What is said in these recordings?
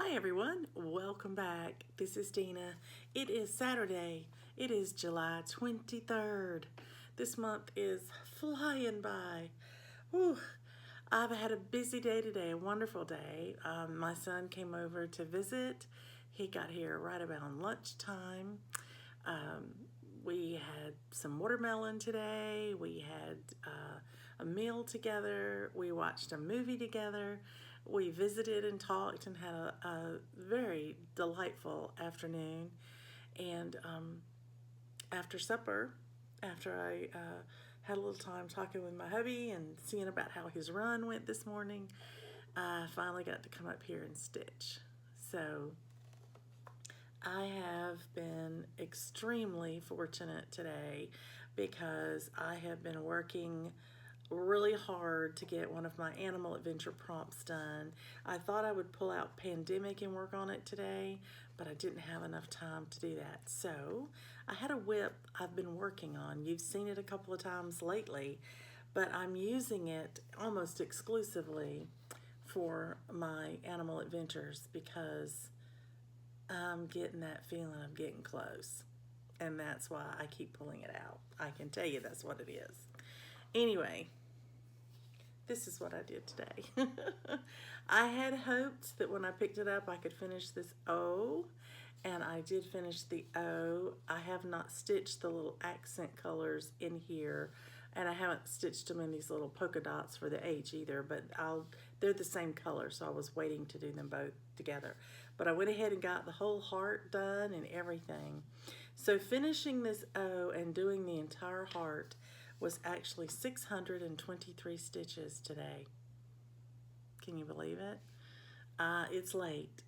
Hi everyone, welcome back. This is Dina. It is Saturday. It is July 23rd. This month is flying by. Whew. I've had a busy day today, a wonderful day. My son came over to visit. He got here right about lunchtime. Um, we had some watermelon today. We had a meal together. We watched a movie together. We visited and talked and had a very delightful afternoon. And after supper, after I had a little time talking with my hubby and seeing about how his run went this morning, I finally got to come up here and stitch. So I have been extremely fortunate today because I have been working really hard to get one of my animal adventure prompts done. I thought I would pull out Pandemic and work on it today, but I didn't have enough time to do that. So I had a whip I've been working on. You've seen it a couple of times lately, but I'm using it almost exclusively for my animal adventures because I'm getting that feeling I'm getting close. And that's why I keep pulling it out. I can tell you that's what it is. Anyway, this is what I did today. I had hoped that when I picked it up I could finish this O, and I did finish the O. I have not stitched the little accent colors in here, and I haven't stitched them in these little polka dots for the H either, but they're the same color, so I was waiting to do them both together. But I went ahead and got the whole heart done and everything. So finishing this O and doing the entire heart was actually 623 stitches today. Can you believe it? It's late.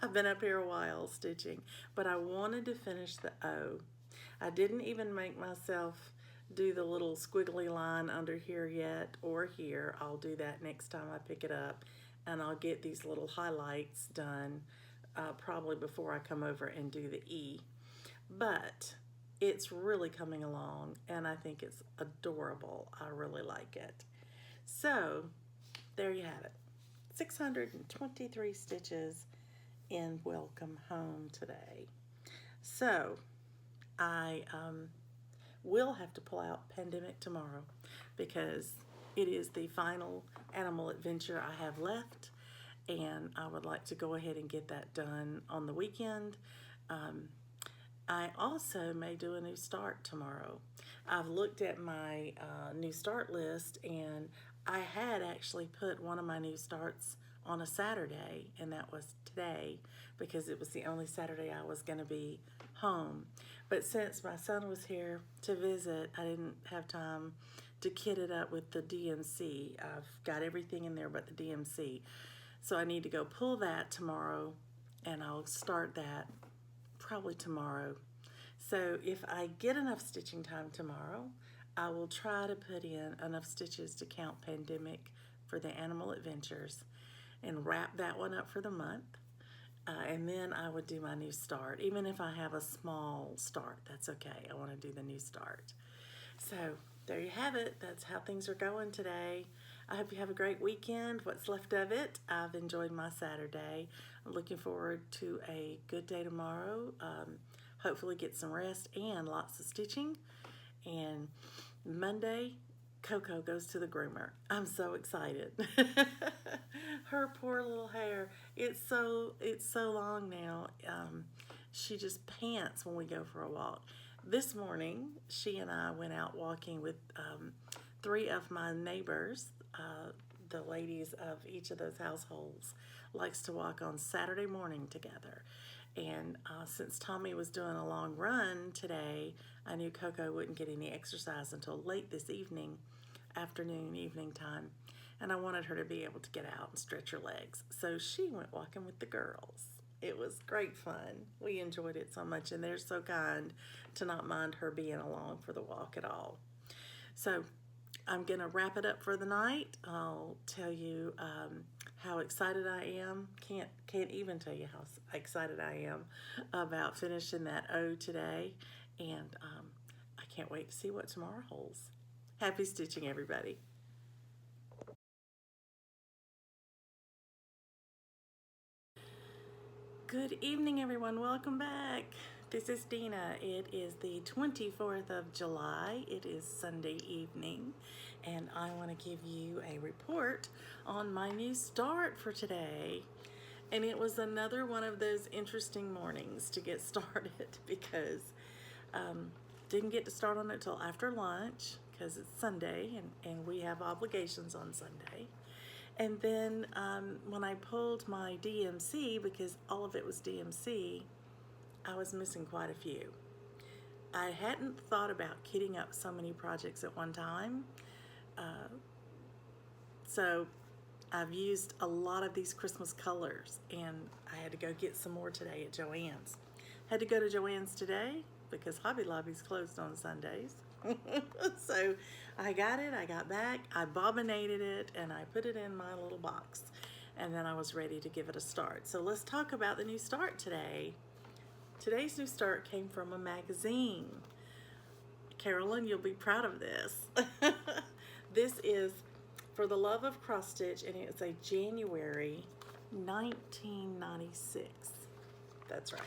I've been up here a while stitching, but I wanted to finish the O. I didn't even make myself do the little squiggly line under here yet or here. I'll do that next time I pick it up, and I'll get these little highlights done probably before I come over and do the E. But it's really coming along, and I think it's adorable. I really like it. So there you have it. 623 stitches in Welcome Home today. So I will have to pull out Pandemic tomorrow because it is the final animal adventure I have left, and I would like to go ahead and get that done on the weekend. I also may do a new start tomorrow. I've looked at my new start list, and I had actually put one of my new starts on a Saturday, and that was today because it was the only Saturday I was going to be home. But since my son was here to visit, I didn't have time to kit it up with the DMC. I've got everything in there but the DMC. So I need to go pull that tomorrow, and I'll start that probably tomorrow. So if I get enough stitching time tomorrow, I will try to put in enough stitches to count Pandemic for the animal adventures and wrap that one up for the month. And then I would do my new start. Even if I have a small start, that's okay. I want to do the new start. So there you have it. That's how things are going today. I hope you have a great weekend, what's left of it. I've enjoyed my Saturday. I'm looking forward to a good day tomorrow. Hopefully get some rest and lots of stitching. And Monday, Coco goes to the groomer. I'm so excited. Her poor little hair, it's so long now. She just pants when we go for a walk. This morning, she and I went out walking with three of my neighbors. The ladies of each of those households likes to walk on Saturday morning together. And since Tommy was doing a long run today, I knew Coco wouldn't get any exercise until late this evening, evening time. And I wanted her to be able to get out and stretch her legs. So she went walking with the girls. It was great fun. We enjoyed it so much, and they're so kind to not mind her being along for the walk at all. So I'm gonna wrap it up for the night. I'll tell you how excited I am. Can't even tell you how excited I am about finishing that O today, and I can't wait to see what tomorrow holds. Happy stitching, everybody. Good evening, everyone. Welcome back. This is Dina. It is the 24th of July. It is Sunday evening, and I want to give you a report on my new start for today. And it was another one of those interesting mornings to get started because didn't get to start on it till after lunch because it's Sunday and we have obligations on Sunday. And then when I pulled my DMC, because all of it was DMC, I was missing quite a few. I hadn't thought about kitting up so many projects at one time. So I've used a lot of these Christmas colors, and I had to go get some more today at Joann's. Had to go to Joann's today because Hobby Lobby's closed on Sundays. So I got it, I got back, I bobbinated it, and I put it in my little box. And then I was ready to give it a start. So let's talk about the new start today. Today's new start came from a magazine. Carolyn, you'll be proud of this. This is For the Love of Cross Stitch, and it's a January 1996. That's right,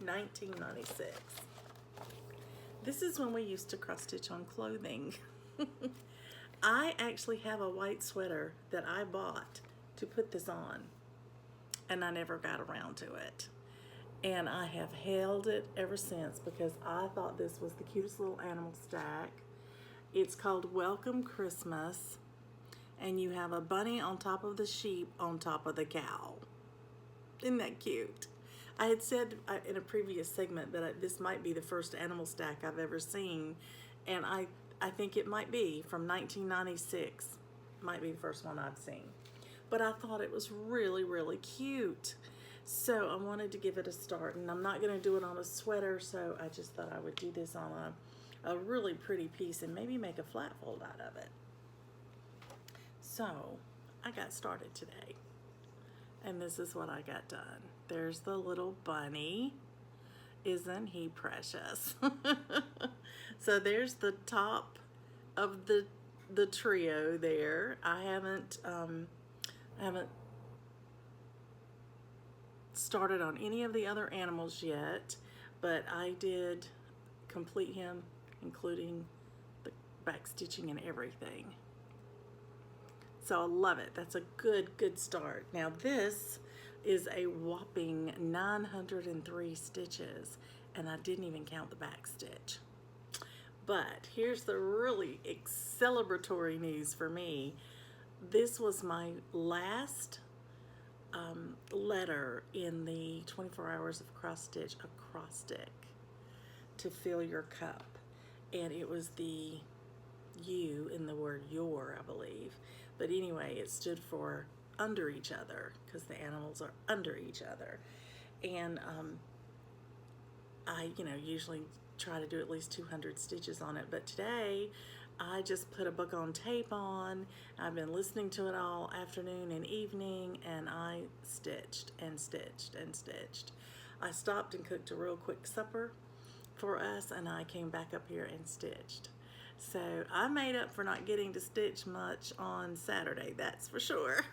1996. This is when we used to cross stitch on clothing. I actually have a white sweater that I bought to put this on, and I never got around to it. And I have held it ever since because I thought this was the cutest little animal stack. It's called Welcome Christmas, and you have a bunny on top of the sheep on top of the cow. Isn't that cute? I had said in a previous segment that this might be the first animal stack I've ever seen, and I think it might be from 1996. Might be the first one I've seen. But I thought it was really, really cute. So I wanted to give it a start, and I'm not going to do it on a sweater, so I just thought I would do this on a really pretty piece and maybe make a flat fold out of it. So I got started today, and this is what I got done. There's the little bunny. Isn't he precious? So there's the top of the trio there. I haven't started on any of the other animals yet, but I did complete him, including the back stitching and everything. So I love it. That's a good start. Now this is a whopping 903 stitches, and I didn't even count the back stitch. But here's the really celebratory news for me. This was my last letter in the 24 hours of cross stitch acrostic to fill your cup, and it was the U in the word your, I believe. But anyway, it stood for under each other because the animals are under each other. And I usually try to do at least 200 stitches on it, but today I just put a book on tape on. I've been listening to it all afternoon and evening, and I stitched and stitched and stitched. I stopped and cooked a real quick supper for us, and I came back up here and stitched. So I made up for not getting to stitch much on Saturday, that's for sure.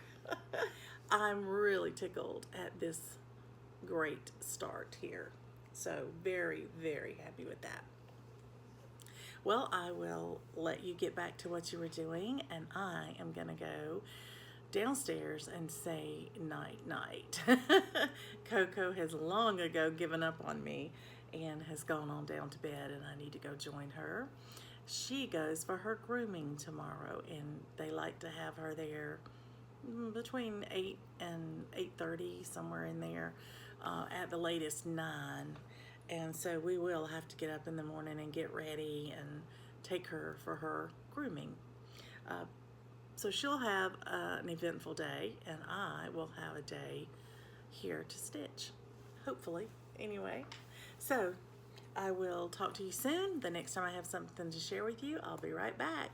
I'm really tickled at this great start here. So very, very happy with that. Well, I will let you get back to what you were doing, and I am going to go downstairs and say night-night. Coco has long ago given up on me and has gone on down to bed, and I need to go join her. She goes for her grooming tomorrow, and they like to have her there between 8 and 8:30, somewhere in there, at the latest 9. And so we will have to get up in the morning and get ready and take her for her grooming. So she'll have an eventful day, and I will have a day here to stitch, hopefully, anyway. So I will talk to you soon. The next time I have something to share with you, I'll be right back.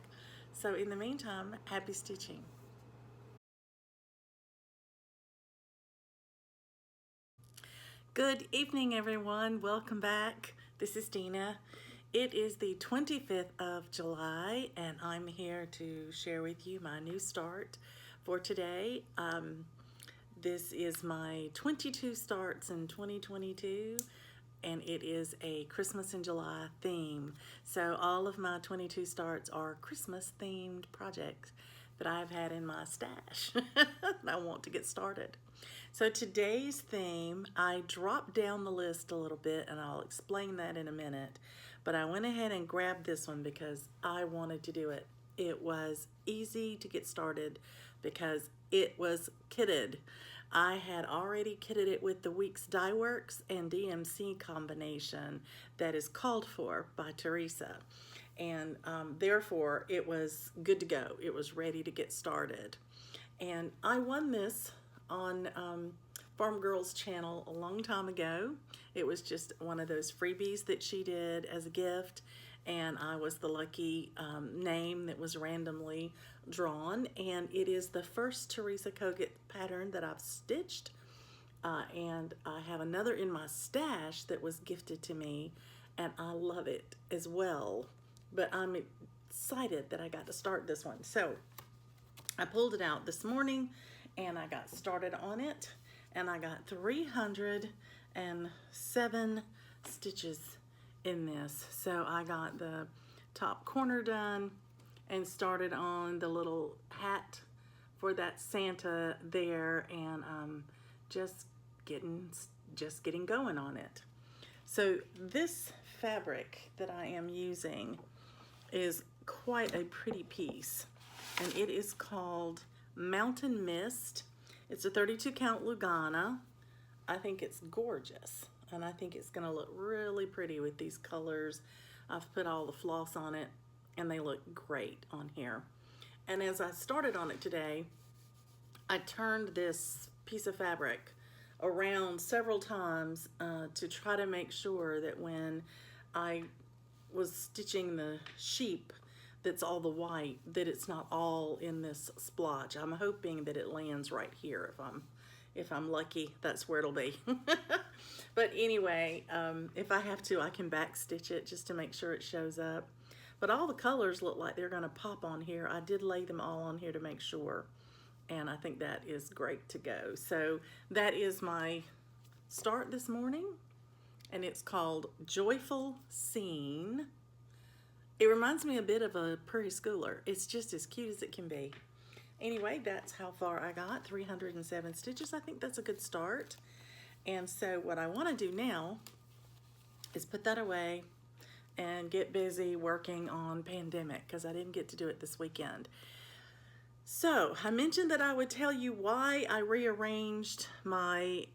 So in the meantime, happy stitching. Good evening, everyone. Welcome back. This is Dina. It is the 25th of July, and I'm here to share with you my new start for today. This is my 22 starts in 2022, and it is a Christmas in July theme. So all of my 22 starts are Christmas themed projects that I've had in my stash that I want to get started. So today's theme, I dropped down the list a little bit, and I'll explain that in a minute, but I went ahead and grabbed this one because I wanted to do it. It was easy to get started because it was kitted. I had already kitted it with the Weeks Dye Works and DMC combination that is called for by Teresa. And therefore, it was good to go. It was ready to get started. And I won this on Farm Girl's channel a long time ago. It was just one of those freebies that she did as a gift, and I was the lucky name that was randomly drawn, and it is the first Teresa Kogut pattern that I've stitched, and I have another in my stash that was gifted to me, and I love it as well, but I'm excited that I got to start this one. So I pulled it out this morning and I got started on it, and I got 307 stitches in this. So I got the top corner done and started on the little hat for that Santa there, and just getting going on it. So this fabric that I am using is quite a pretty piece, and it is called Mountain Mist. It's a 32 count Lugana. I think it's gorgeous, and I think it's gonna look really pretty with these colors. I've put all the floss on it, and they look great on here. And as I started on it today, I turned this piece of fabric around several times to try to make sure that when I was stitching the sheep that's all the white, that it's not all in this splotch. I'm hoping that it lands right here. If I'm lucky, that's where it'll be. But anyway, if I have to, I can back stitch it just to make sure it shows up. But all the colors look like they're gonna pop on here. I did lay them all on here to make sure, and I think that is great to go. So that is my start this morning, and it's called Joyful Scene. It reminds me a bit of a prairie schooler. It's just as cute as it can be. Anyway, that's how far I got, 307 stitches. I think that's a good start. And so what I want to do now is put that away and get busy working on Pandemic, because I didn't get to do it this weekend. So I mentioned that I would tell you why I rearranged my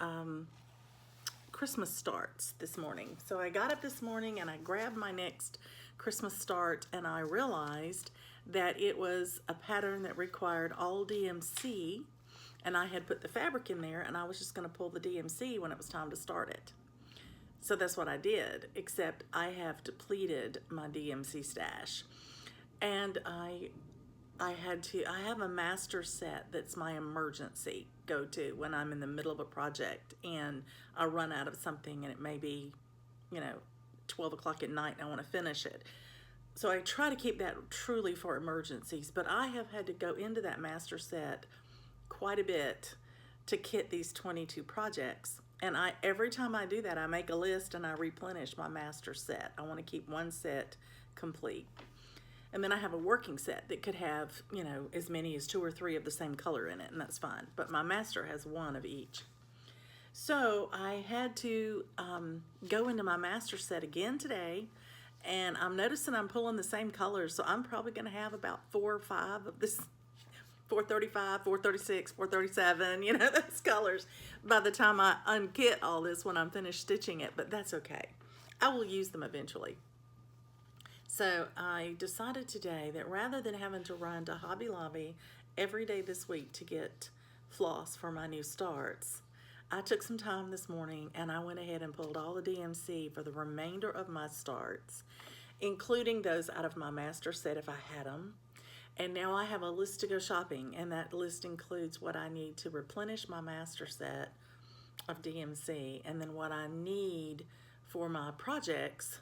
Christmas starts this morning. So I got up this morning and I grabbed my next Christmas start, and I realized that it was a pattern that required all DMC, and I had put the fabric in there, and I was just going to pull the DMC when it was time to start it. So that's what I did, except I have depleted my DMC stash, and I have a master set that's my emergency go-to when I'm in the middle of a project and I run out of something, and it may be, 12 o'clock at night and I want to finish it. So I try to keep that truly for emergencies, but I have had to go into that master set quite a bit to kit these 22 projects. And every time I do that, I make a list and I replenish my master set. I want to keep one set complete. And then I have a working set that could have, as many as 2 or 3 of the same color in it, and that's fine. But my master has 1 of each. So I had to go into my master set again today, and I'm noticing I'm pulling the same colors, so I'm probably going to have about 4 or 5 of this 435, 436, 437, those colors by the time I unkit all this when I'm finished stitching it, but that's okay. I will use them eventually. So I decided today that rather than having to run to Hobby Lobby every day this week to get floss for my new starts, I took some time this morning and I went ahead and pulled all the DMC for the remainder of my starts, including those out of my master set if I had them. And now I have a list to go shopping, and that list includes what I need to replenish my master set of DMC, and then what I need for my projects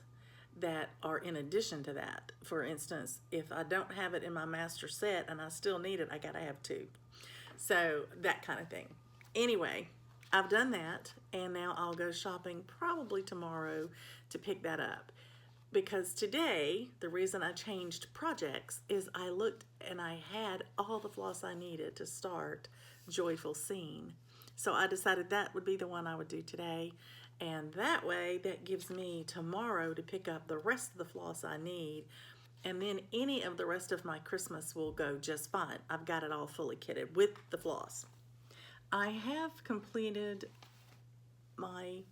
that are in addition to that. For instance, if I don't have it in my master set and I still need it, I gotta have 2. So that kind of thing. Anyway, I've done that, and now I'll go shopping probably tomorrow to pick that up. Because today, the reason I changed projects is I looked and I had all the floss I needed to start Joyful Scene. So I decided that would be the one I would do today. And that way, that gives me tomorrow to pick up the rest of the floss I need. And then any of the rest of my Christmas will go just fine. I've got it all fully kitted with the floss. I have completed my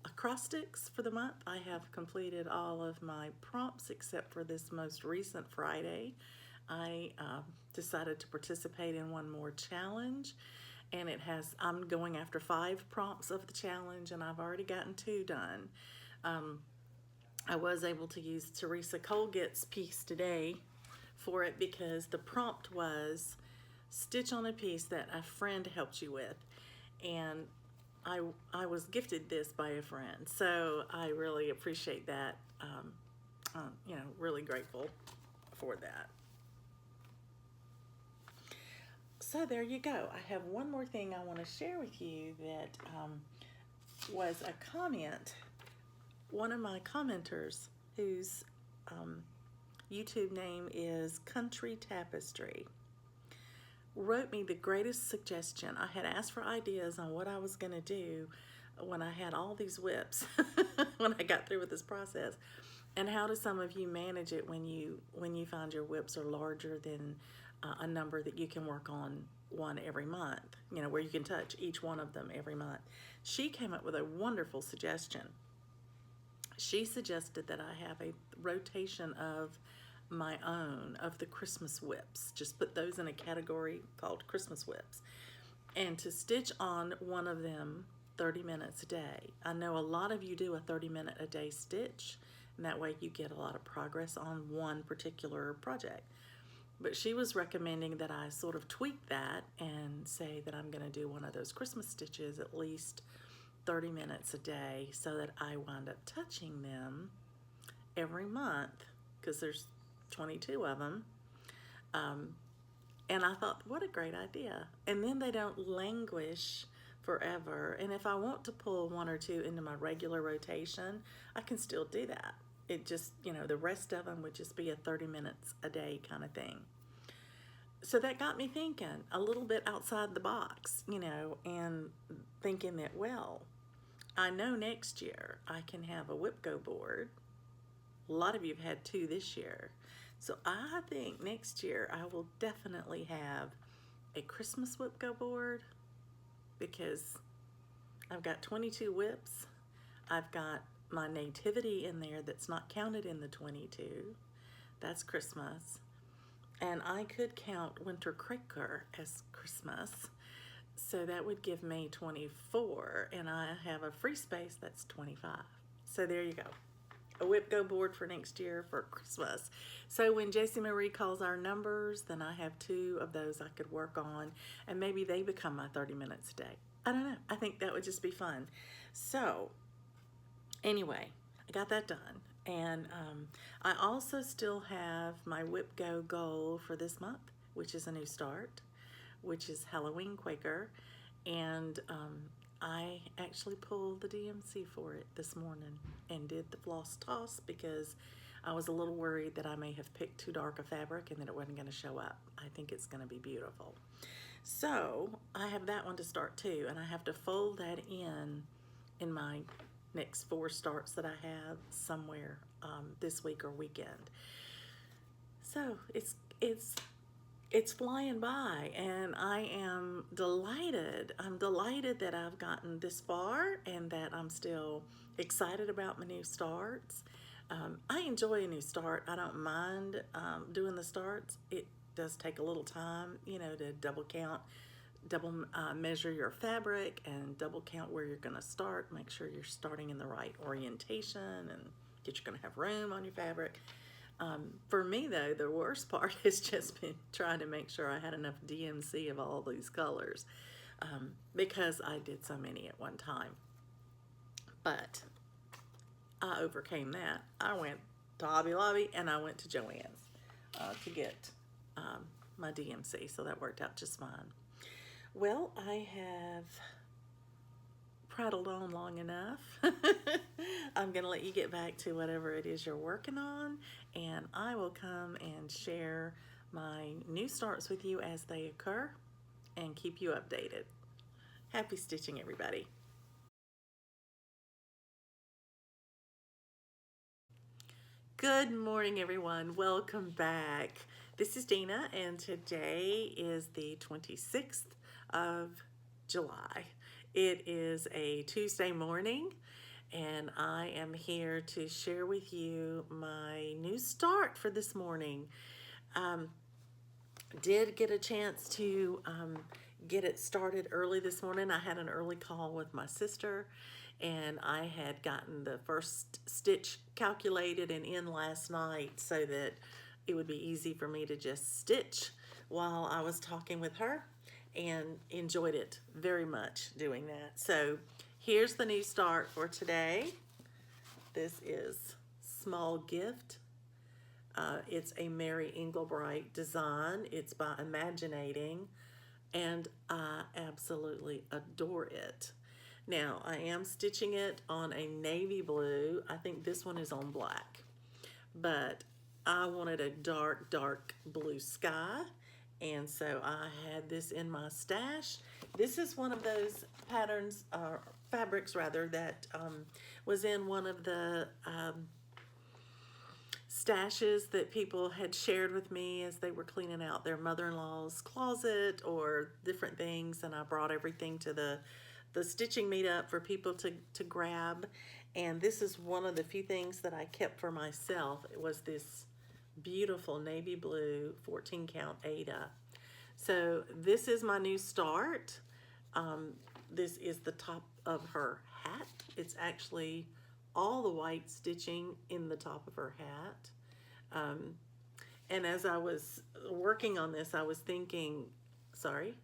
acrostics for the month. I have completed all of my prompts except for this most recent Friday. I decided to participate in one more challenge, and I'm going after 5 prompts of the challenge, and I've already gotten 2 done. I was able to use Teresa Kolget's piece today for it because the prompt was stitch on a piece that a friend helped you with, and I was gifted this by a friend, so I really appreciate that. Really grateful for that. So there you go. I have one more thing I want to share with you that was a comment. One of my commenters, whose YouTube name is Country Tapestry, wrote me the greatest suggestion. I had asked for ideas on what I was going to do when I had all these whips when I got through with this process. And how do some of you manage it when you find your whips are larger than a number that you can work on one every month, where you can touch each one of them every month. She came up with a wonderful suggestion. She suggested that I have a rotation of my own of the Christmas whips. Just put those in a category called Christmas whips, and to stitch on one of them 30 minutes a day. I know a lot of you do a 30-minute a day stitch, and that way you get a lot of progress on one particular project. But she was recommending that I sort of tweak that and say that I'm going to do one of those Christmas stitches at least 30 minutes a day so that I wind up touching them every month, because there's 22 of them. And I thought, what a great idea. And then they don't languish forever. And if I want to pull 1 or 2 into my regular rotation, I can still do that. It just, the rest of them would just be a 30 minutes a day kind of thing. So that got me thinking a little bit outside the box, and thinking that, well, I know next year I can have a whip go board. A lot of you have had 2 this year. So I think next year I will definitely have a Christmas whip go board, because I've got 22 whips. I've got my nativity in there that's not counted in the 22. That's Christmas. And I could count Winter Cracker as Christmas. So that would give me 24, and I have a free space that's 25. So there you go. A whip go board for next year for Christmas. So when JC Marie calls our numbers, then I have 2 of those I could work on, and maybe they become my 30 minutes a day. I don't know. I think that would just be fun. So anyway, I got that done. And I also still have my Whip Go goal for this month, which is a new start, which is Halloween Quaker. And I actually pulled the DMC for it this morning and did the floss toss, because I was a little worried that I may have picked too dark a fabric and that it wasn't going to show up. I think it's going to be beautiful. So I have that one to start too, and I have to fold that in my next 4 starts that I have somewhere this week or weekend. So it's flying by, and I am delighted. I'm delighted that I've gotten this far and that I'm still excited about my new starts. I enjoy a new start. I don't mind doing the starts. It does take a little time, to double count, measure your fabric and double count where you're going to start. Make sure you're starting in the right orientation and that you're going to have room on your fabric. For me, though, the worst part has just been trying to make sure I had enough DMC of all these colors, because I did so many at one time. But I overcame that. I went to Hobby Lobby and I went to Joann's to get my DMC, so that worked out just fine. Well, I have prattled on long enough. I'm going to let you get back to whatever it is you're working on, and I will come and share my new starts with you as they occur and keep you updated. Happy stitching, everybody. Good morning, everyone. Welcome back. This is Dina, and today is the 26th of July. It is a Tuesday morning, and I am here to share with you my new start for this morning. Did get a chance to get it started early this morning. I had an early call with my sister, and I had gotten the first stitch calculated and in last night so that it would be easy for me to just stitch while I was talking with her, and enjoyed it very much doing that. So here's the new start for today. This is Small Gift. It's a Mary Engelbreit design. It's by Imaginating, and I absolutely adore it. Now, I am stitching it on a navy blue. I think this one is on black, but I wanted a dark, dark blue sky, and so I had this in my stash. This is one of those patterns, fabrics rather, that was in one of the stashes that people had shared with me as they were cleaning out their mother-in-law's closet or different things, and I brought everything to the stitching meetup for people to grab. And this is one of the few things that I kept for myself. It was this beautiful navy blue 14 count Ada. So this is my new start. This is the top of her hat. It's actually all the white stitching in the top of her hat. And as I was working on this, I was thinking, sorry,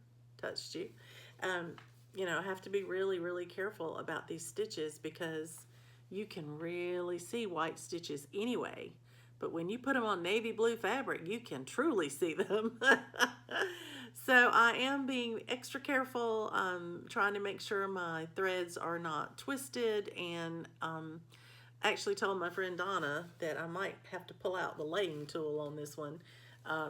touched you. You know, I have to be really, really careful about these stitches because you can really see white stitches anyway. But when you put them on navy blue fabric, you can truly see them. So I am being extra careful, trying to make sure my threads are not twisted, and actually told my friend Donna that I might have to pull out the laying tool on this one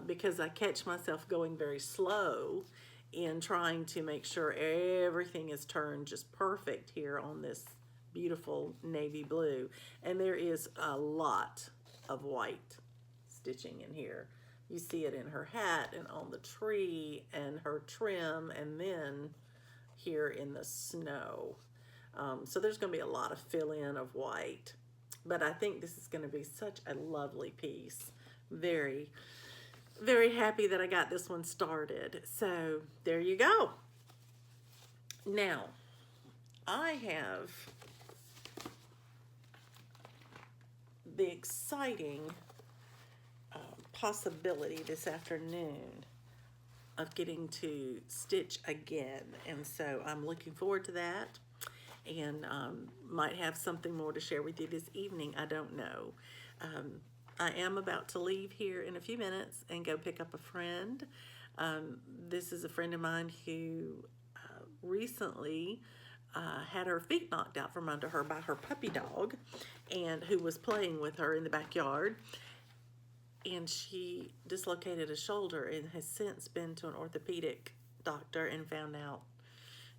because I catch myself going very slow in trying to make sure everything is turned just perfect here on this beautiful navy blue. And there is a lot of white stitching in here. You see it in her hat and on the tree and her trim, and then here in the snow. So there's going to be a lot of fill in of white, but I think this is going to be such a lovely piece. Very, very happy that I got this one started. So there you go. Now, I have the exciting possibility this afternoon of getting to stitch again, and so I'm looking forward to that, and might have something more to share with you this evening. I don't know. I am about to leave here in a few minutes and go pick up a friend. This is a friend of mine who recently had her feet knocked out from under her by her puppy dog, and who was playing with her in the backyard. And she dislocated a shoulder and has since been to an orthopedic doctor and found out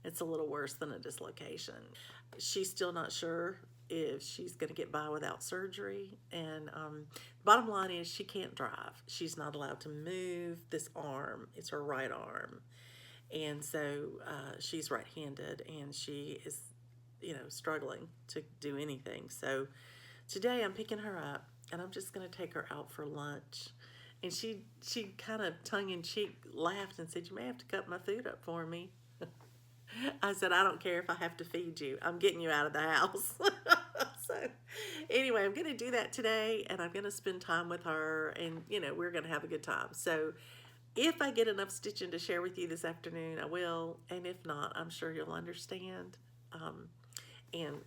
it's a little worse than a dislocation. She's still not sure if she's going to get by without surgery. And bottom line is she can't drive. She's not allowed to move this arm. It's her right arm. And so she's right-handed, and she is, struggling to do anything. So today I'm picking her up, and I'm just going to take her out for lunch. And she kind of tongue-in-cheek laughed and said, "You may have to cut my food up for me." I said, "I don't care if I have to feed you. I'm getting you out of the house." So anyway, I'm going to do that today, and I'm going to spend time with her, and, we're going to have a good time. So if I get enough stitching to share with you this afternoon, I will. And if not, I'm sure you'll understand. And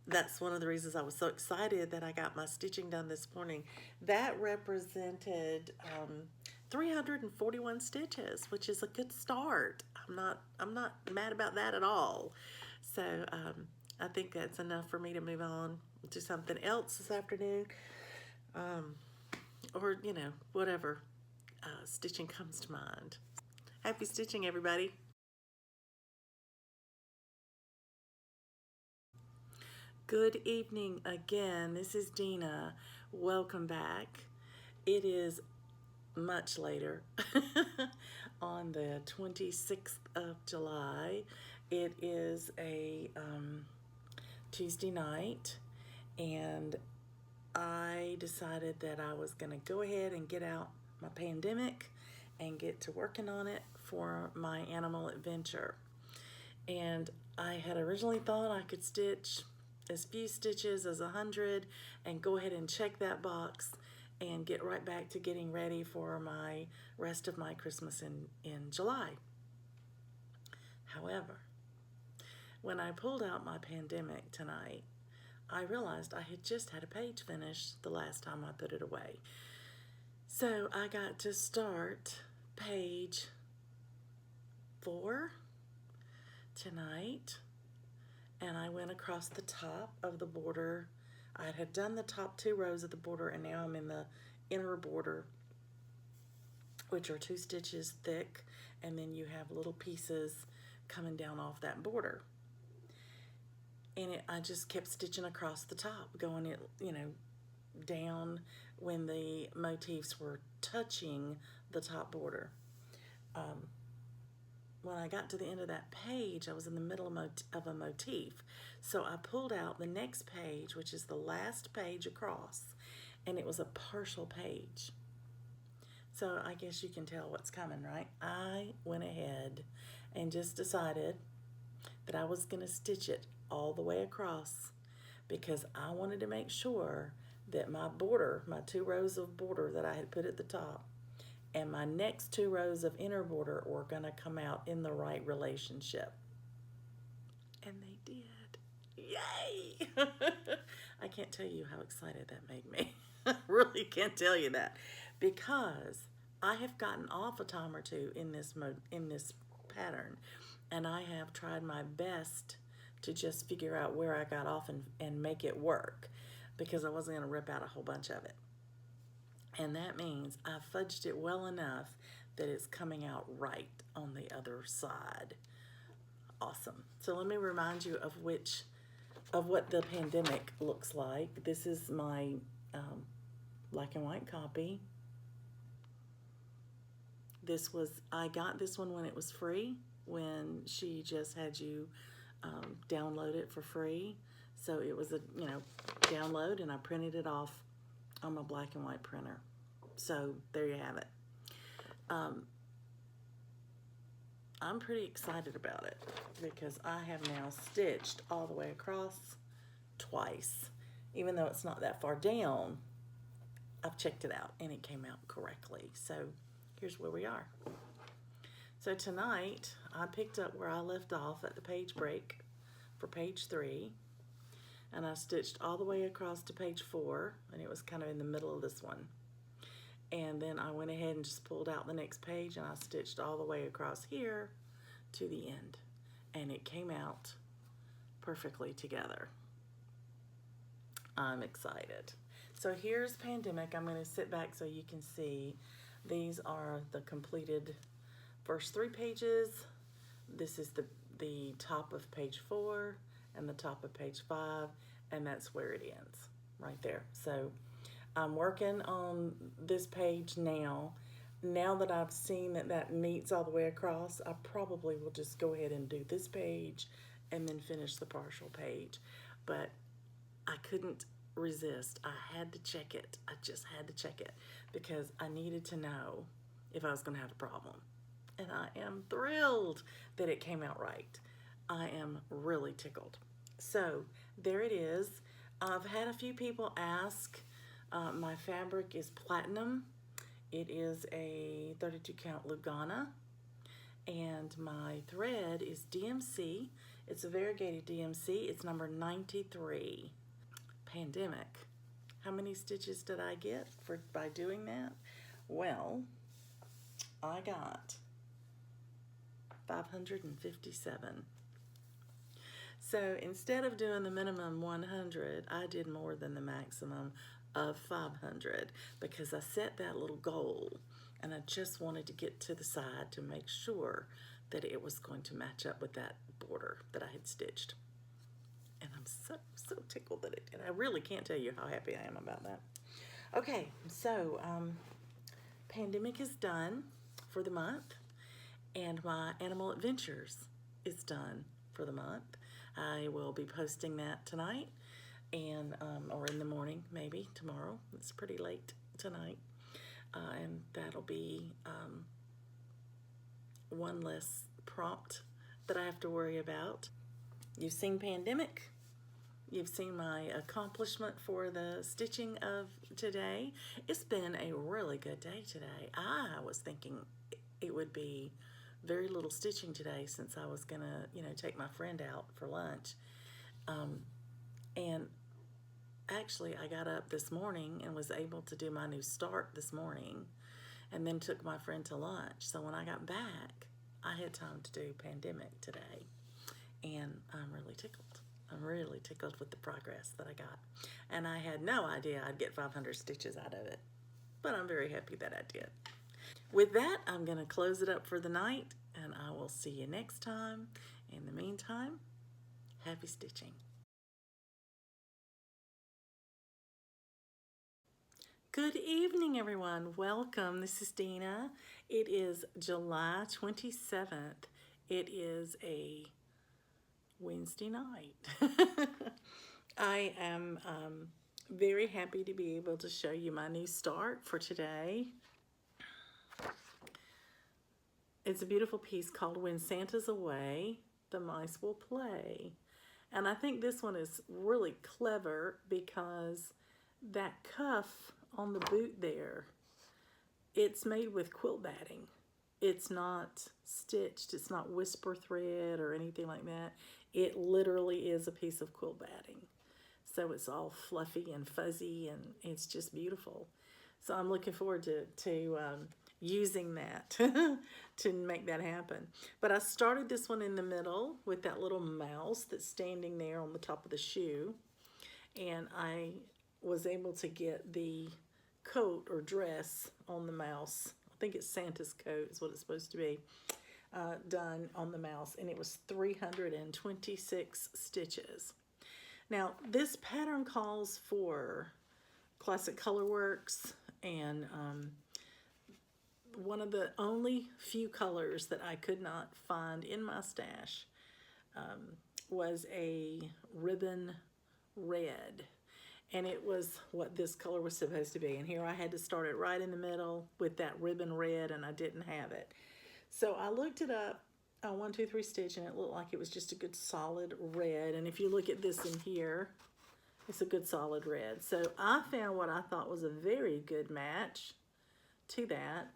that's one of the reasons I was so excited that I got my stitching done this morning. That represented 341 stitches, which is a good start. I'm not mad about that at all. So I think that's enough for me to move on to something else this afternoon, or whatever stitching comes to mind. Happy stitching, everybody. Good evening again. This is Dina. Welcome back. It is much later on the 26th of July. It is a Tuesday night, and I decided that I was going to go ahead and get out my pandemic and get to working on it for my animal adventure. And I had originally thought I could stitch as few stitches as 100 and go ahead and check that box and get right back to getting ready for my rest of my Christmas in July. However, when I pulled out my pandemic tonight, I realized I had just had a page finished the last time I put it away. So I got to start page 4 tonight, and I went across the top of the border. I had done the top 2 rows of the border, and now I'm in the inner border, which are 2 stitches thick, and then you have little pieces coming down off that border. And I just kept stitching across the top, going it, down when the motifs were touching the top border. When I got to the end of that page, I was in the middle of a motif. So I pulled out the next page, which is the last page across, and it was a partial page. So I guess you can tell what's coming, right? I went ahead and just decided that I was going to stitch it all the way across, because I wanted to make sure that my border, my 2 rows of border that I had put at the top, and my next 2 rows of inner border were going to come out in the right relationship. And they did. Yay! I can't tell you how excited that made me. I really can't tell you that, because I have gotten off a time or two in this pattern, and I have tried my best to just figure out where I got off and make it work, because I wasn't going to rip out a whole bunch of it. And that means I fudged it well enough that it's coming out right on the other side. Awesome. So let me remind you of what the pandemic looks like. This is my black and white copy. I got this one when it was free, when she just had you download it for free. So it was a download, and I printed it off on my black and white printer. So there you have it. I'm pretty excited about it, because I have now stitched all the way across twice. Even though it's not that far down, I've checked it out and it came out correctly. So here's where we are. So tonight I picked up where I left off at the page break for page 3, and I stitched all the way across to page 4, and it was kind of in the middle of this one. And then I went ahead and just pulled out the next page, and I stitched all the way across here to the end, and it came out perfectly together. I'm excited. So here's Pandemic. I'm going to sit back so you can see. These are the completed first 3 pages. This is the top of page 4 and the top of page 5, and that's where it ends, right there. So I'm working on this page now. Now that I've seen that meets all the way across, I probably will just go ahead and do this page and then finish the partial page. But I couldn't resist. I had to check it. I just had to check it, because I needed to know if I was going to have a problem. And I am thrilled that it came out right. I am really tickled. So there it is. I've had a few people ask. My fabric is platinum. It is a 32 count Lugana, and my thread is DMC. It's a variegated DMC. It's number 93. Pandemic. How many stitches did I get by doing that? Well, I got 557. So instead of doing the minimum 100, I did more than the maximum of 500 because I set that little goal and I just wanted to get to the side to make sure that it was going to match up with that border that I had stitched. And I'm so tickled that it did. I really can't tell you how happy I am about that. Okay, so Pandemic is done for the month, and my Animal Adventures is done for the month. I will be posting that tonight, and or in the morning, maybe tomorrow. It's pretty late tonight, and that'll be one less prompt that I have to worry about. You've seen Pandemic. You've seen my accomplishment for the stitching of today. It's been a really good day today. I was thinking it would be very little stitching today since I was gonna, take my friend out for lunch. And actually I got up this morning and was able to do my new start this morning and then took my friend to lunch. So when I got back, I had time to do Pandemic today, and I'm really tickled. I'm really tickled with the progress that I got. And I had no idea I'd get 500 stitches out of it, but I'm very happy that I did. With that, I'm gonna close it up for the night, and I will see you next time. In the meantime, happy stitching. Good evening, everyone. Welcome. This is Dina. It is July 27th. It is a Wednesday night. I am very happy to be able to show you my new start for today. It's a beautiful piece called When Santa's Away, the Mice Will Play. And I think this one is really clever because that cuff on the boot there, it's made with quilt batting. It's not stitched, it's not whisper thread or anything like that. It literally is a piece of quilt batting. So it's all fluffy and fuzzy, and it's just beautiful. So I'm looking forward to using that to make that happen. But I started this one in the middle with that little mouse that's standing there on the top of the shoe. And I was able to get the coat or dress on the mouse. I think it's Santa's coat is what it's supposed to be, done on the mouse. And it was 326 stitches. Now, this pattern calls for Classic Colorworks, and one of the only few colors that I could not find in my stash was a ribbon red. And it was what this color was supposed to be. And here I had to start it right in the middle with that ribbon red, and I didn't have it. So I looked it up on 1, 2, 3 stitch, and it looked like it was just a good solid red. And if you look at this in here, it's a good solid red. So I found what I thought was a very good match to that.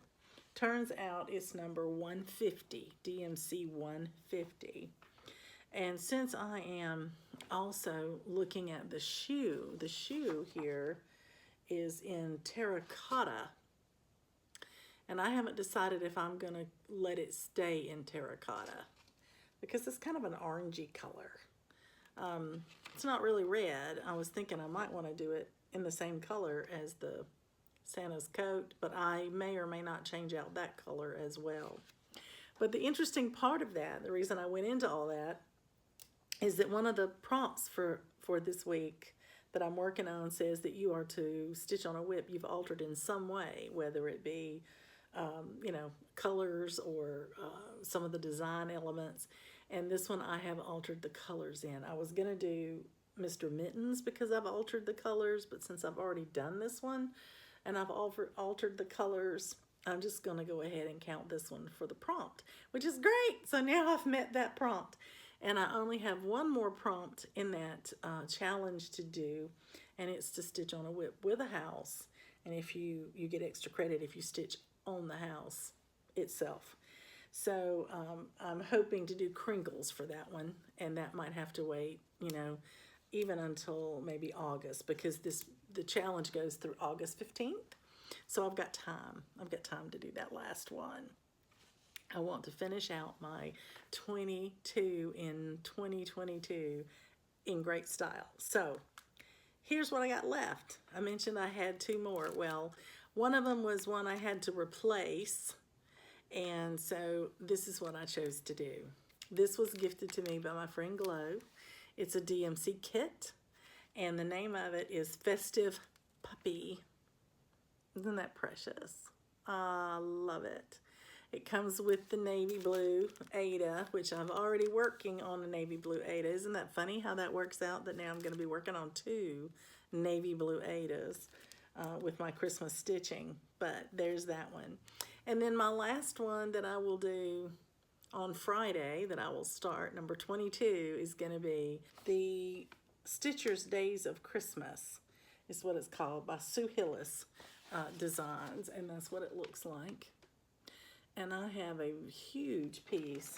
Turns out it's number 150, DMC 150. And since I am also looking at the shoe here is in terracotta. And I haven't decided if I'm going to let it stay in terracotta because it's kind of an orangey color. It's not really red. I was thinking I might want to do it in the same color as the Santa's coat, but I may or may not change out that color as well. But the interesting part of that, the reason I went into all that, is that one of the prompts for this week that I'm working on says that you are to stitch on a whip you've altered in some way, whether it be, colors or some of the design elements. And this one I have altered the colors in. I was going to do Mr. Mittens because I've altered the colors, but since I've already done this one and I've altered the colors, I'm just going to go ahead and count this one for the prompt, which is great. So now I've met that prompt. And I only have one more prompt in that challenge to do, and it's to stitch on a whip with a house. And if you get extra credit if you stitch on the house itself. So I'm hoping to do crinkles for that one, and that might have to wait, even until maybe August, because the challenge goes through August 15th. So I've got time. I've got time to do that last one. I want to finish out my 22 in 2022 in great style. So here's what I got left. I mentioned I had two more. Well, one of them was one I had to replace, and so this is what I chose to do. This was gifted to me by my friend Glow. It's a DMC kit, and the name of it is Festive Puppy. Isn't that precious? I love it. It comes with the navy blue Ada, which I'm already working on the navy blue Ada. Isn't that funny how that works out, that now I'm going to be working on two navy blue Adas with my Christmas stitching. But there's that one. And then my last one that I will do on Friday, that I will start, number 22, is going to be the Stitcher's Days of Christmas, is what it's called, by Sue Hillis Designs, and that's what it looks like. And I have a huge piece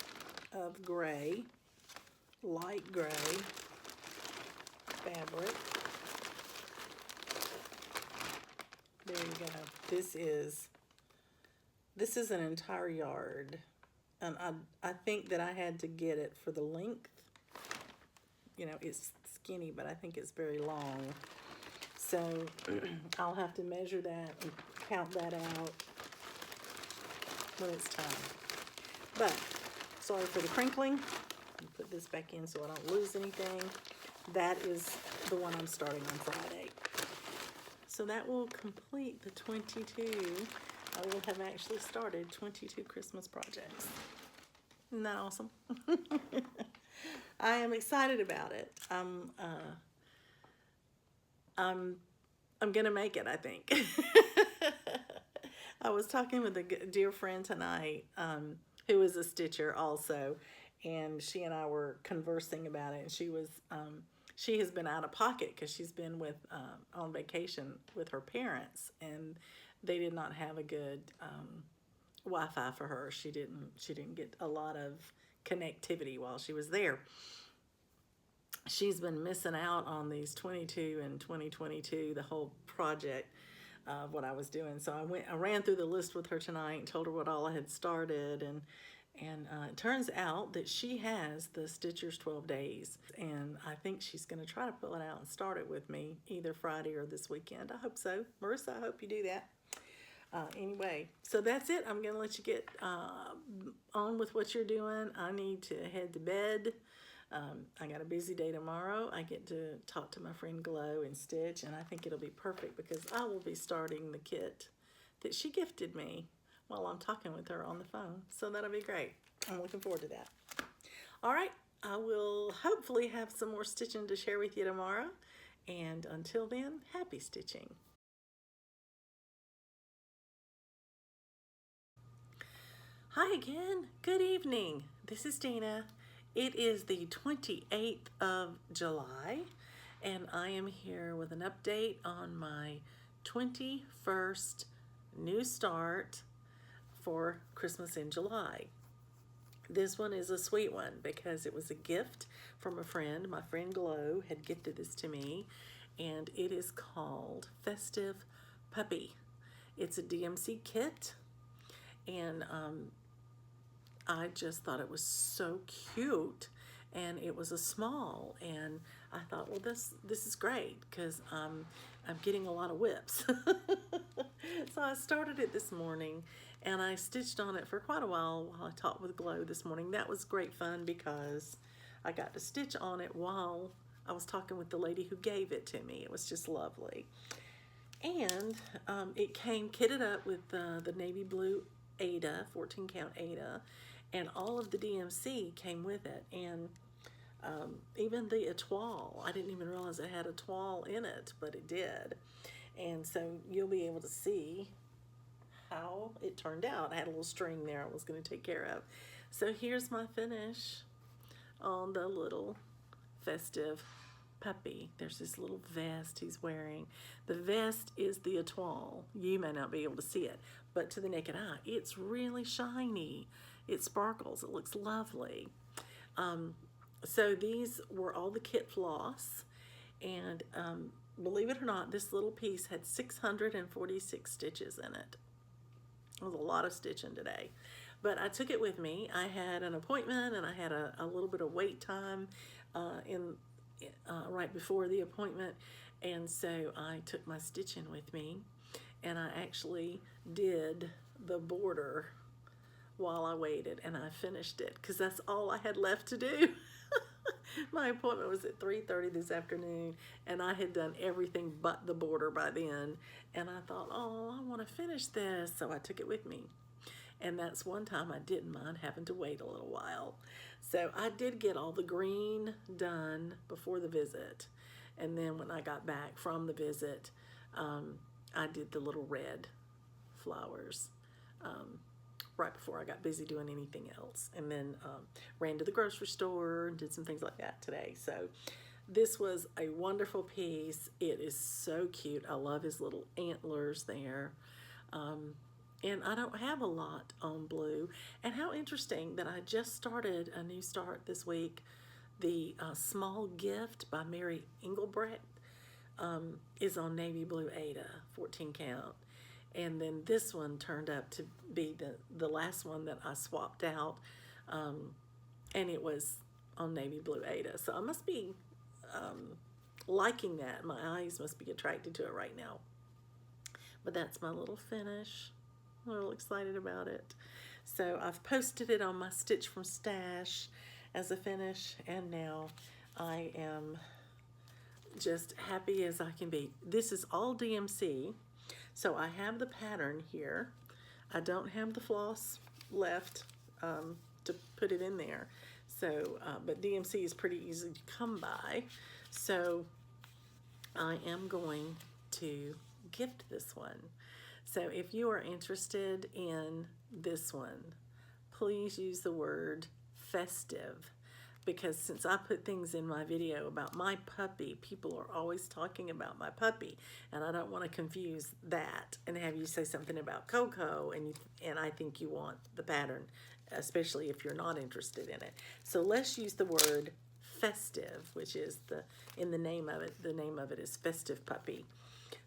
of gray, light gray fabric. There you go. This is an entire yard. And I think that I had to get it for the length. You know, it's skinny, but I think it's very long. So I'll have to measure that and count that out when it's time. But sorry for the crinkling. I'll put this back in so I don't lose anything. That is the one I'm starting on Friday. So that will complete the 22. I will have actually started 22 Christmas projects. Isn't that awesome? I am excited about it. I'm gonna make it, I think. I was talking with a dear friend tonight, who is a stitcher also, and she and I were conversing about it. And she has been out of pocket because she's been on vacation with her parents, and they did not have a good Wi-Fi for her. She didn't get a lot of connectivity while she was there. She's been missing out on these 22 and 2022, the whole project of what I was doing. So I ran through the list with her tonight and told her what all I had started, and it turns out that she has the Stitcher's 12 Days, and I think she's going to try to pull it out and start it with me either Friday or this weekend. I hope so. Marissa, I hope you do that. Anyway, so that's it. I'm going to let you get on with what you're doing. I need to head to bed. I got a busy day tomorrow. I get to talk to my friend Glow and stitch, and I think it'll be perfect because I will be starting the kit that she gifted me while I'm talking with her on the phone. So that'll be great. I'm looking forward to that. All right, I will hopefully have some more stitching to share with you tomorrow. And until then, happy stitching. Hi again. Good evening. This is Dina. It is the 28th of July, and I am here with an update on my 21st new start for Christmas in July. This one is a sweet one because it was a gift from a friend. My friend Glow had gifted this to me, and it is called Festive Puppy. It's a DMC kit, and I just thought it was so cute, and it was a small, and I thought, well, this is great because I'm getting a lot of whips. So I started it this morning, and I stitched on it for quite a while I talked with Glow this morning. That was great fun because I got to stitch on it while I was talking with the lady who gave it to me. It was just lovely. And it came kitted up with the navy blue Ada, 14 count Ada, and all of the DMC came with it, and even the etoile. I didn't even realize it had a toile in it, but it did. And so you'll be able to see how it turned out. I had a little string there I was going to take care of. So here's my finish on the little Festive Puppy. There's this little vest he's wearing. The vest is the etoile. You may not be able to see it, but to the naked eye, it's really shiny. It sparkles. It looks lovely. So these were all the kit floss, and believe it or not, this little piece had 646 stitches in it. It was a lot of stitching today, but I took it with me. I had an appointment and I had a little bit of wait time in right before the appointment, and so I took my stitching with me, and I actually did the border while I waited, and I finished it because that's all I had left to do. My appointment was at 3:30 this afternoon, and I had done everything but the border by then, and I thought, oh, I want to finish this, so I took it with me. And that's one time I didn't mind having to wait a little while. So I did get all the green done before the visit, and then when I got back from the visit, I did the little red flowers right before I got busy doing anything else, and then ran to the grocery store and did some things like that today. So this was a wonderful piece. It is so cute. I love his little antlers there. And I don't have a lot on blue. And how interesting that I just started a new start this week. The Small Gift by Mary Engelbreit is on navy blue Ada, 14 count. And then this one turned up to be the last one that I swapped out, and it was on navy blue Ada. So I must be liking that. My eyes must be attracted to it right now. But that's my little finish. I'm a little excited about it. So I've posted it on my Stitch from Stash as a finish, and now I am just happy as I can be. This is all DMC. So I have the pattern here. I don't have the floss left to put it in there. So, but DMC is pretty easy to come by. So I am going to gift this one. So if you are interested in this one, please use the word festive, because since I put things in my video about my puppy, people are always talking about my puppy, and I don't want to confuse that and have you say something about Coco, and I think you want the pattern, especially if you're not interested in it. So let's use the word festive, which is in the name of it. The name of it is Festive Puppy.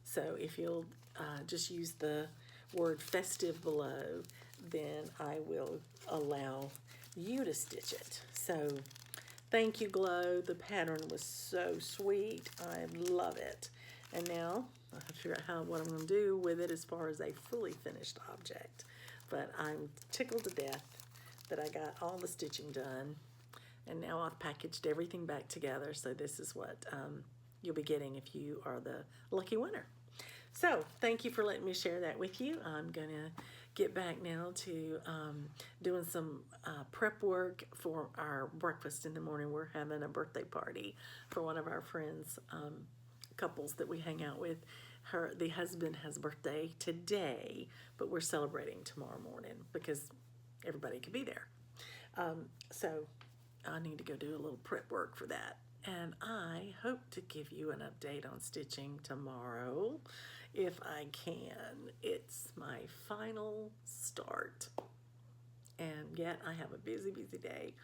So if you'll just use the word festive below, then I will allow you to stitch it. So thank you, Glow. The pattern was so sweet. I love it. And now I have to figure out what I'm going to do with it as far as a fully finished object. But I'm tickled to death that I got all the stitching done. And now I've packaged everything back together. So this is what you'll be getting if you are the lucky winner. So thank you for letting me share that with you. I'm going to get back now to doing some prep work for our breakfast in the morning. We're having a birthday party for one of our friends, couples that we hang out with. The husband has a birthday today, but we're celebrating tomorrow morning because everybody could be there. So I need to go do a little prep work for that. And I hope to give you an update on stitching tomorrow if I can. It's my final start. And yet I have a busy, busy day.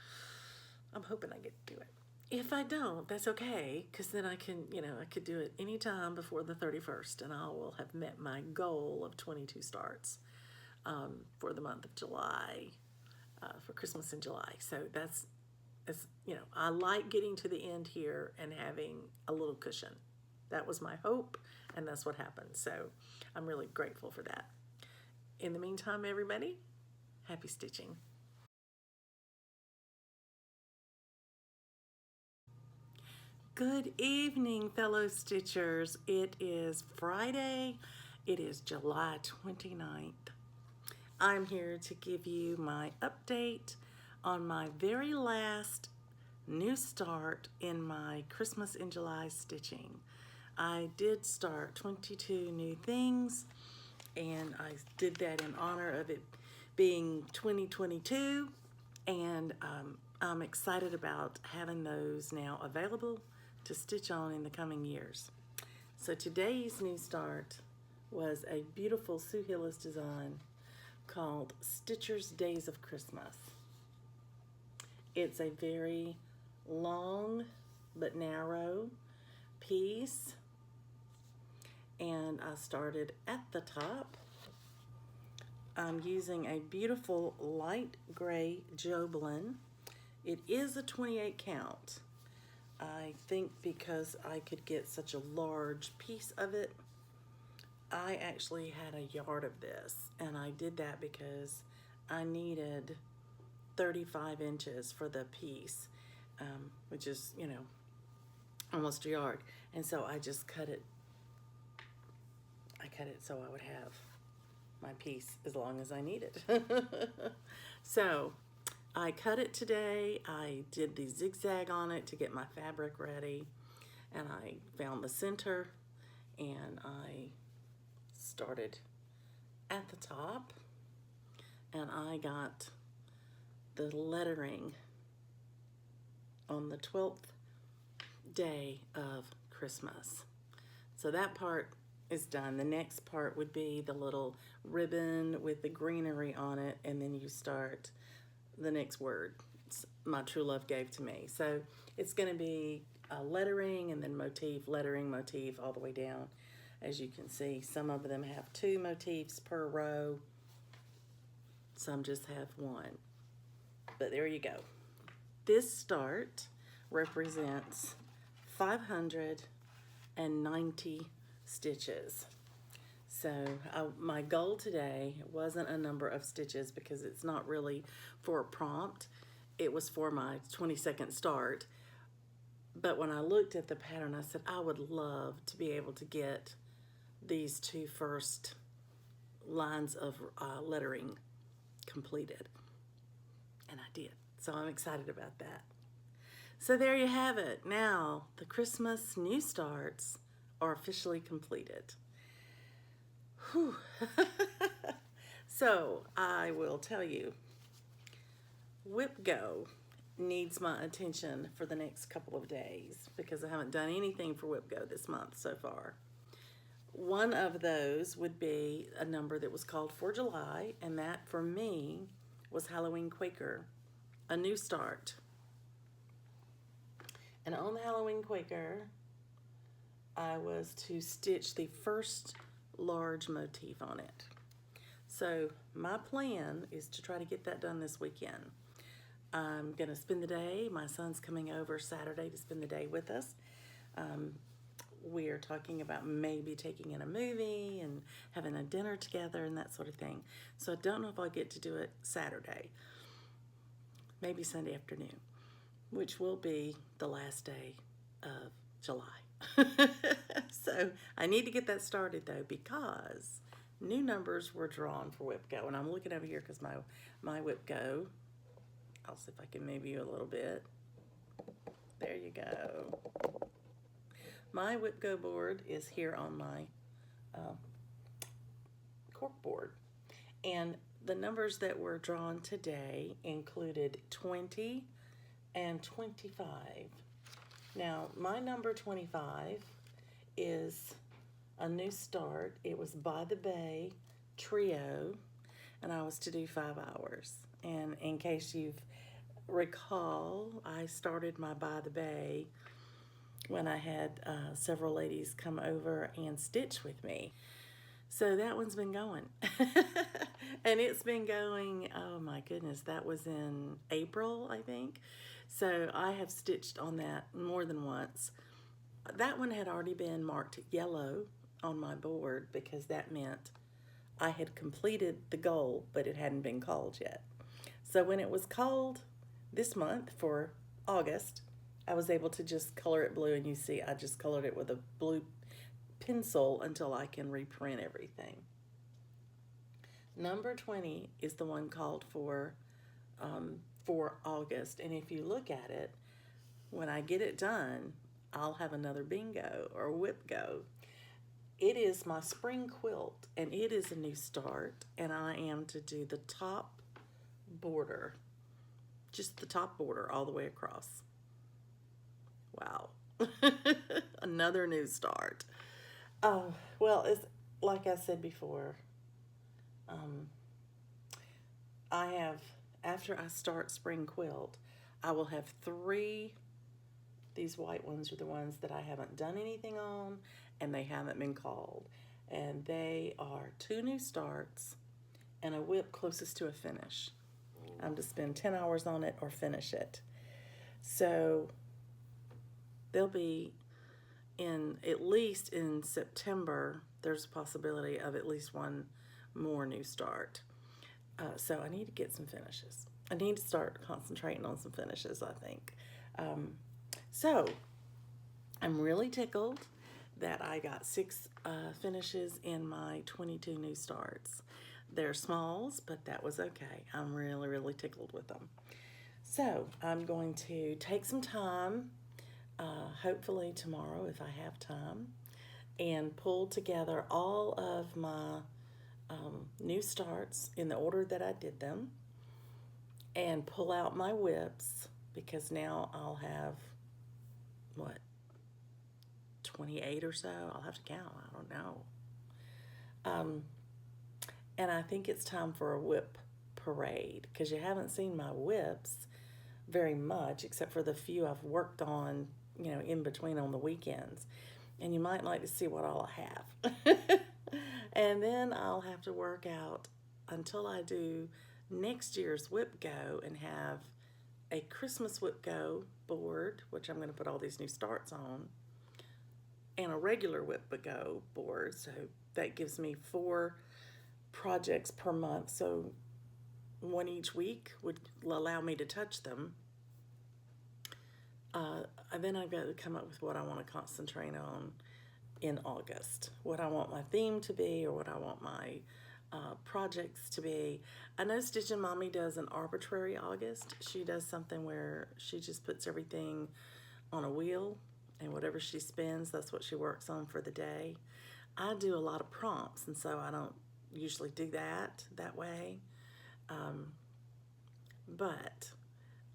I'm hoping I get to do it. If I don't, that's okay, because then I can, I could do it anytime before the 31st, and I will have met my goal of 22 starts for the month of July, for Christmas in July. So that's I like getting to the end here and having a little cushion. That was my hope, and that's what happened. So I'm really grateful for that. In the meantime, everybody, happy stitching. Good evening, fellow stitchers. It is Friday. It is July 29th. I'm here to give you my update on my very last new start in my Christmas in July stitching. I did start 22 new things, and I did that in honor of it being 2022, and I'm excited about having those now available to stitch on in the coming years. So today's new start was a beautiful Sue Hillis design called Stitcher's Days of Christmas. It's a very long but narrow piece, and I started at the top I'm using a beautiful light gray Joblin. It is a 28 count. I think because I could get such a large piece of it, I actually had a yard of this, and I did that because I needed 35 inches for the piece, which is, almost a yard. And so I just cut it. I cut it so I would have my piece as long as I needed. So I cut it today. I did the zigzag on it to get my fabric ready, and I found the center, and I started at the top, and I got the lettering on the 12th day of Christmas. So that part is done. The next part would be the little ribbon with the greenery on it, and then you start the next word my true love gave to me. So it's going to be lettering and then motif, lettering, motif, all the way down. As you can see, some of them have 2 motifs per row. Some just have 1. But there you go. This start represents 590 stitches. So my goal today wasn't a number of stitches because it's not really for a prompt. It was for my 20-second start. But when I looked at the pattern, I said, I would love to be able to get these 2 first lines of lettering completed. And I did. So I'm excited about that. So there you have it. Now the Christmas new starts are officially completed. Whew. So I will tell you, Whip Go needs my attention for the next couple of days because I haven't done anything for Whip Go this month so far. One of those would be a number that was called for July, and that for me was Halloween Quaker, a new start. And on the Halloween Quaker, I was to stitch the first large motif on it. So my plan is to try to get that done this weekend. I'm going to spend the day. My son's coming over Saturday to spend the day with us. We're talking about maybe taking in a movie and having a dinner together and that sort of thing. So I don't know if I'll get to do it Saturday. Maybe Sunday afternoon, which will be the last day of July. So I need to get that started though, because new numbers were drawn for Whip Go. And I'm looking over here because my Whip Go, I'll see if I can move you a little bit. There you go. My Whip Go board is here on my cork board. And the numbers that were drawn today included 20 and 25. Now, my number 25 is a new start. It was By the Bay Trio, and I was to do 5 hours. And in case you recall, I started my By the Bay when I had several ladies come over and stitch with me. So that one's been going. And it's been going, oh my goodness, that was in April, I think. So I have stitched on that more than once. That one had already been marked yellow on my board because that meant I had completed the goal, but it hadn't been called yet. So when it was called this month for August, I was able to just color it blue, and you see I just colored it with a blue pencil until I can reprint everything. Number 20 is the one called for August, and if you look at it, when I get it done, I'll have another bingo or Whip Go. It is my spring quilt, and it is a new start, and I am to do the top border, just the top border all the way across. Wow. Another new start. Well, it's like I said before, I have, after I start spring quilt, I will have 3. These white ones are the ones that I haven't done anything on, and they haven't been called. And they are 2 new starts and a whip closest to a finish. I'm to spend 10 hours on it or finish it. So they'll be at least in September, there's a possibility of at least one more new start. So I need to get some finishes. I need to start concentrating on some finishes, I think. So I'm really tickled that I got 6 finishes in my 22 new starts. They're smalls, but that was okay. I'm really, really tickled with them. So I'm going to take some time, hopefully tomorrow if I have time, and pull together all of my new starts in the order that I did them, and pull out my whips, because now I'll have, what, 28 or so? I'll have to count. I don't know. And I think it's time for a whip parade, because you haven't seen my whips very much, except for the few I've worked on, in between on the weekends. And you might like to see what all I have. And then I'll have to work out until I do next year's Whip Go and have a Christmas Whip Go board, which I'm going to put all these new starts on, and a regular Whip Go board. So that gives me 4 projects per month. So one each week would allow me to touch them. And then I've got to come up with what I want to concentrate on in August, what I want my theme to be, or what I want my projects to be. I know Stitchin' Mommy does an arbitrary August. She does something where she just puts everything on a wheel, and whatever she spends, that's what she works on for the day. I do a lot of prompts, and so I don't usually do that way. But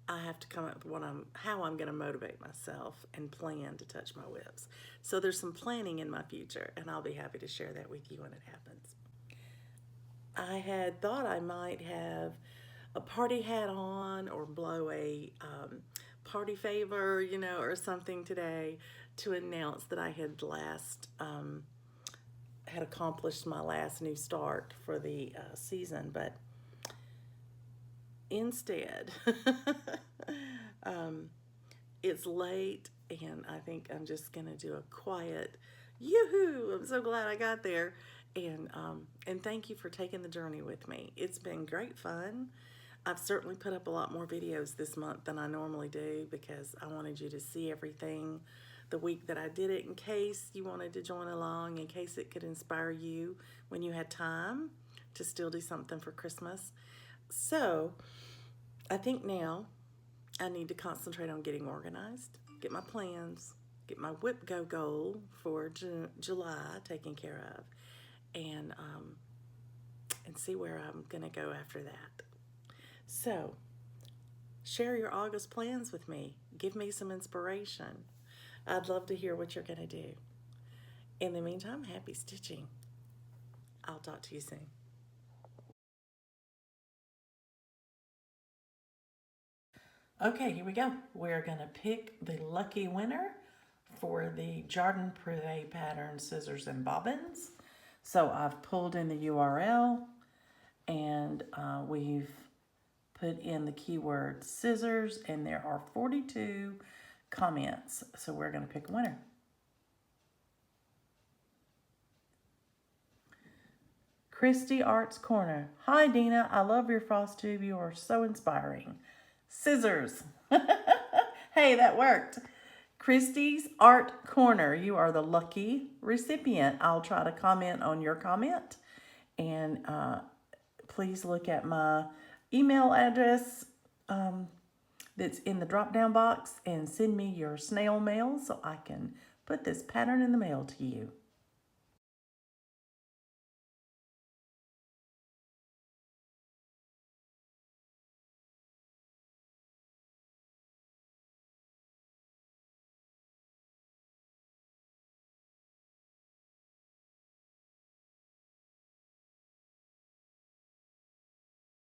I have to come up with how I'm going to motivate myself and plan to touch my whips. So there's some planning in my future, and I'll be happy to share that with you when it happens. I had thought I might have a party hat on or blow a party favor, or something today to announce that I had had accomplished my last new start for the season, but instead, it's late, and I think I'm just gonna do a quiet yoo-hoo. I'm so glad I got there, and thank you for taking the journey with me. It's been great fun. I've certainly put up a lot more videos this month than I normally do, because I wanted you to see everything the week that I did it, in case you wanted to join along, in case it could inspire you when you had time to still do something for Christmas. So I think now I need to concentrate on getting organized, get my plans, get my Whip Go goal for July taken care of, and see where I'm going to go after that. So share your August plans with me. Give me some inspiration. I'd love to hear what you're going to do. In the meantime, happy stitching. I'll talk to you soon. Okay, here we go. We're going to pick the lucky winner for the Jardin Privé pattern scissors and bobbins. So I've pulled in the URL, and we've put in the keyword scissors, and there are 42 comments. So we're going to pick a winner. Christy Arts Corner. Hi, Dina. I love your frost tube. You are so inspiring. Scissors. Hey, that worked. Christy's Art Corner. You are the lucky recipient. I'll try to comment on your comment. And please look at my email address that's in the drop-down box and send me your snail mail so I can put this pattern in the mail to you.